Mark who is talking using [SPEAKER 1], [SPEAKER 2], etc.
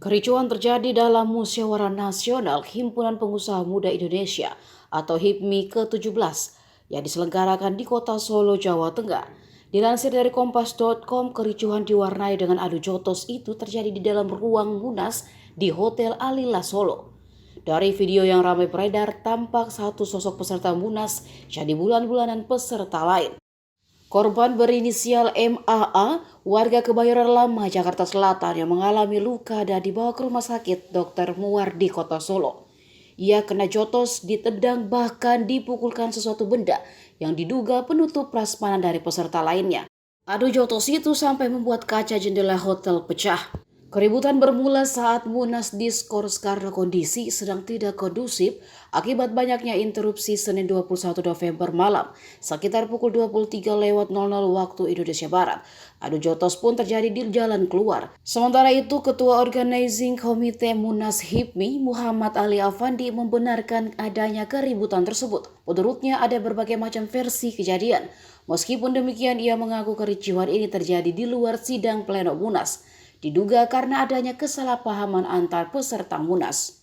[SPEAKER 1] Kericuan terjadi dalam Musyawarah Nasional Himpunan Pengusaha Muda Indonesia atau HIPMI ke-17 yang diselenggarakan di Kota Solo, Jawa Tengah. Dilansir dari kompas.com, kericuhan diwarnai dengan adu jotos itu terjadi di dalam ruang Munas di Hotel Alila Solo. Dari video yang ramai beredar, tampak satu sosok peserta Munas jadi bulan-bulanan peserta lain. Korban berinisial MAA, warga Kebayoran Lama, Jakarta Selatan yang mengalami luka dan dibawa ke Rumah Sakit Dr. Muwardi, Kota Solo. Ia kena jotos, ditendang, bahkan dipukulkan sesuatu benda yang diduga penutup prasmanan dari peserta lainnya. Adu jotos itu sampai membuat kaca jendela hotel pecah. Keributan bermula saat Munas diskors karena kondisi sedang tidak kondusif akibat banyaknya interupsi Senin 21 November malam sekitar pukul 23.00 waktu Indonesia Barat. Adu jotos pun terjadi di jalan keluar. Sementara itu, Ketua Organizing Komite Munas HIPMI Muhammad Ali Afandi membenarkan adanya keributan tersebut. Menurutnya ada berbagai macam versi kejadian. Meskipun demikian, ia mengaku kericuhan ini terjadi di luar sidang pleno Munas. Diduga karena adanya kesalahpahaman antar peserta Munas.